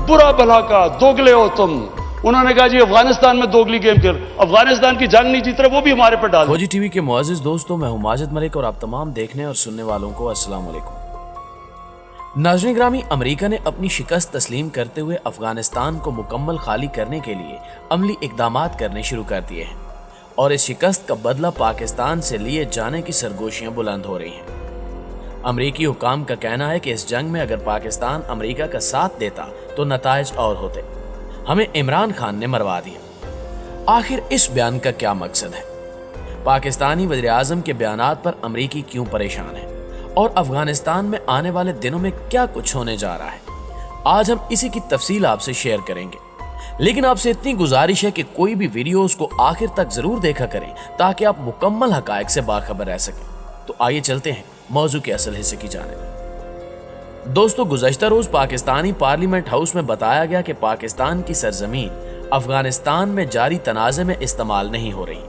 برا بھلا کہا دوگلے ہو تم. انہوں نے کہا جی افغانستان میں دوگلی گیم کر, افغانستان کی جنگ نہیں جیت رہے وہ بھی ہمارے پر ڈال. فوجی ٹی وی کے معزز دوستوں, میں ہوں ماجد ملک اور آپ تمام دیکھنے اور سننے والوں کو السلام علیکم. ناظرین گرامی, امریکہ نے اپنی شکست تسلیم کرتے ہوئے افغانستان کو مکمل خالی کرنے کے لیے عملی اقدامات کرنے شروع کر دیے ہیں, اور اس شکست کا بدلہ پاکستان سے لیے جانے کی سرگوشیاں بلند ہو رہی ہیں. امریکی حکام کا کہنا ہے کہ اس جنگ میں اگر پاکستان امریکہ کا ساتھ دیتا تو نتائج اور ہوتے. ہمیں عمران خان نے مروا دیا. آخر اس بیان کا کیا مقصد ہے؟ پاکستانی وزیر اعظم کے بیانات پر امریکی کیوں پریشان ہے, اور افغانستان میں آنے والے دنوں میں کیا کچھ ہونے جا رہا ہے؟ آج ہم اسی کی تفصیل آپ سے شیئر کریں گے, لیکن آپ سے اتنی گزارش ہے کہ کوئی بھی ویڈیوز کو آخر تک ضرور دیکھا کریں تاکہ آپ مکمل حقائق سے باخبر رہ سکیں. تو آئیے چلتے ہیں موضوع کے اصل حصے کی جانب. دوستو, گزشتہ روز پاکستانی پارلیمنٹ ہاؤس میں بتایا گیا کہ پاکستان کی سرزمین افغانستان میں جاری تنازع میں استعمال نہیں ہو رہی,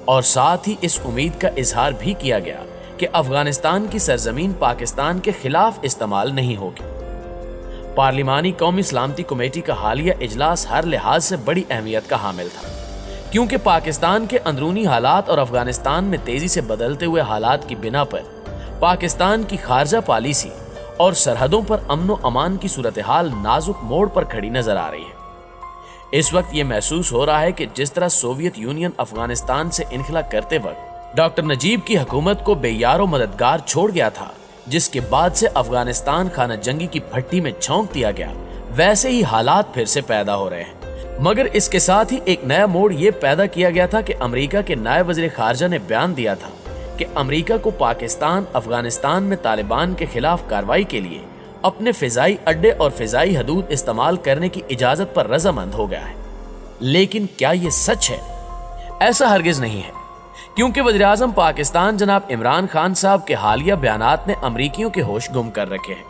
اور ساتھ ہی اس امید کا اظہار بھی کیا گیا کہ افغانستان کی سرزمین پاکستان کے خلاف استعمال نہیں ہوگی. پارلیمانی قومی سلامتی کمیٹی کا حالیہ اجلاس ہر لحاظ سے بڑی اہمیت کا حامل تھا, کیونکہ پاکستان کے اندرونی حالات اور افغانستان میں تیزی سے بدلتے ہوئے حالات کی بنا پر پاکستان کی خارجہ پالیسی اور سرحدوں پر امن و امان کی صورتحال نازک موڑ پر کھڑی نظر آ رہی ہے. اس وقت یہ محسوس ہو رہا ہے کہ جس طرح سوویت یونین افغانستان سے انخلا کرتے وقت ڈاکٹر نجیب کی حکومت کو بے یار و مددگار چھوڑ گیا تھا, جس کے بعد سے افغانستان خانہ جنگی کی بھٹی میں جھونک دیا گیا, ویسے ہی حالات پھر سے پیدا ہو رہے ہیں. مگر اس کے ساتھ ہی ایک نیا موڑ یہ پیدا کیا گیا تھا کہ امریکہ کے نائب وزیر خارجہ نے بیان دیا تھا کہ امریکہ کو پاکستان افغانستان میں طالبان کے خلاف کارروائی کے لیے اپنے فضائی اڈے اور فضائی حدود استعمال کرنے کی اجازت پر رضامند ہو گیا ہے. لیکن کیا یہ سچ ہے؟ ایسا ہرگز نہیں ہے, کیونکہ وزیر اعظم پاکستان جناب عمران خان صاحب کے حالیہ بیانات نے امریکیوں کے ہوش گم کر رکھے ہیں,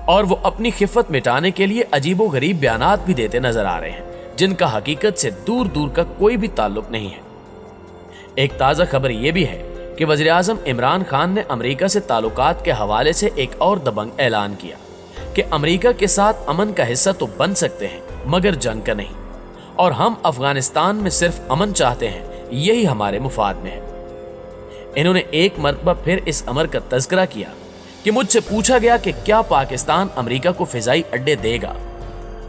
اور وہ اپنی خفت مٹانے کے لیے عجیب و غریب بیانات بھی دیتے نظر آ رہے ہیں, جن کا حقیقت سے دور دور کا کوئی بھی تعلق نہیں ہے. ایک تازہ خبر یہ بھی ہے کہ وزیر اعظم عمران خان نے امریکہ سے تعلقات کے حوالے سے ایک اور دبنگ اعلان کیا کہ امریکہ کے ساتھ امن کا حصہ تو بن سکتے ہیں مگر جنگ کا نہیں, اور ہم افغانستان میں صرف امن چاہتے ہیں, یہی ہمارے مفاد میں ہے. انہوں نے ایک مرتبہ پھر اس امر کا تذکرہ کیا کہ مجھ سے پوچھا گیا کہ کیا پاکستان امریکہ کو فضائی اڈے دے گا.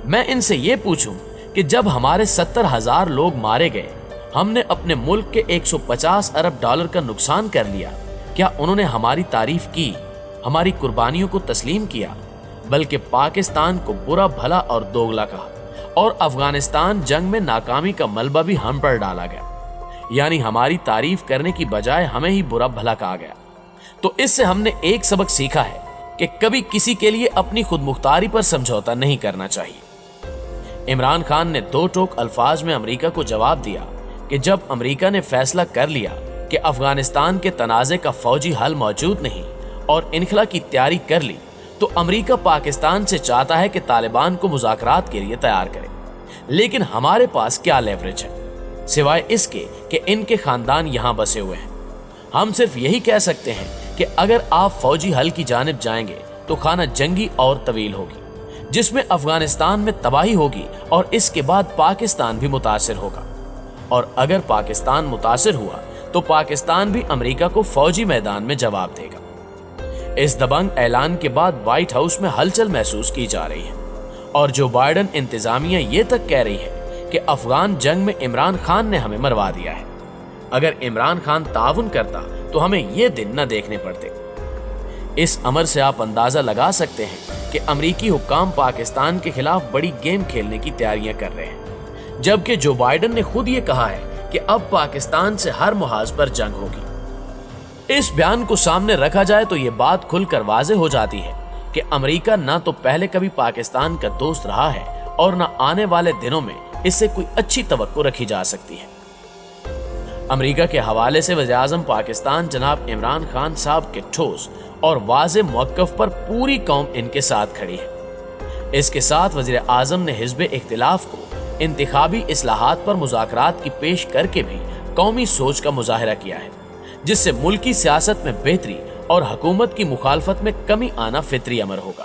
میں ان سے یہ پوچھوں کہ جب ہمارے 70,000 لوگ مارے گئے, ہم نے اپنے ملک کے 150 ارب ڈالر کا نقصان کر لیا, کیا انہوں نے ہماری تعریف کی, ہماری قربانیوں کو تسلیم کیا, بلکہ پاکستان کو برا بھلا اور دوگلا کہا, اور افغانستان جنگ میں ناکامی کا ملبہ بھی ہم پر ڈالا گیا, یعنی ہماری تعریف کرنے کی بجائے ہمیں ہی برا بھلا کہا گیا. تو اس سے ہم نے ایک سبق سیکھا ہے کہ کبھی کسی کے لیے اپنی خود مختاری پر سمجھوتا نہیں کرنا چاہیے. عمران خان نے دو ٹوک الفاظ میں امریکہ کو جواب دیا کہ جب امریکہ نے فیصلہ کر لیا کہ افغانستان کے تنازع کا فوجی حل موجود نہیں اور انخلا کی تیاری کر لی, تو امریکہ پاکستان سے چاہتا ہے کہ طالبان کو مذاکرات کے لیے تیار کرے. لیکن ہمارے پاس کیا لیوریج ہے سوائے اس کے کہ ان کے خاندان یہاں بسے ہوئے ہیں؟ ہم صرف یہی کہہ سکتے ہیں کہ اگر آپ فوجی حل کی جانب جائیں گے تو خانہ جنگی اور طویل ہوگی, جس میں افغانستان میں تباہی ہوگی اور اس کے بعد پاکستان بھی متاثر ہوگا, اور اگر پاکستان متاثر ہوا تو پاکستان بھی امریکہ کو فوجی میدان میں جواب دے گا. اس دبنگ اعلان کے بعد وائٹ ہاؤس میں ہلچل محسوس کی جا رہی ہے, اور جو بائیڈن انتظامیہ یہ تک کہہ رہی ہے کہ افغان جنگ میں عمران خان نے ہمیں مروا دیا ہے. اگر عمران خان تعاون کرتا تو ہمیں یہ دن نہ دیکھنے پڑتے. اس امر سے آپ اندازہ لگا سکتے ہیں کہ امریکی حکام پاکستان کے خلاف بڑی گیم کھیلنے کی تیاریاں کر رہے ہیں, جبکہ جو بائیڈن نے خود یہ کہا ہے کہ اب پاکستان سے ہر محاذ پر جنگ ہوگی. اس بیان کو سامنے رکھا جائے تو یہ بات کھل کر واضح ہو جاتی ہے کہ امریکہ نہ تو پہلے کبھی پاکستان کا دوست رہا ہے اور نہ آنے والے دنوں میں اس سے کوئی اچھی توقع رکھی جا سکتی ہے. امریکہ کے حوالے سے وزیر اعظم پاکستان جناب عمران خان صاحب کے ٹھوس اور واضح موقف پر پوری قوم ان کے ساتھ کھڑی ہے. اس کے ساتھ وزیر اعظم نے حزب اختلاف کو انتخابی اصلاحات پر مذاکرات کی پیش کر کے بھی قومی سوچ کا مظاہرہ کیا ہے، جس سے ملکی سیاست میں بہتری اور حکومت کی مخالفت میں کمی آنا فطری امر ہوگا.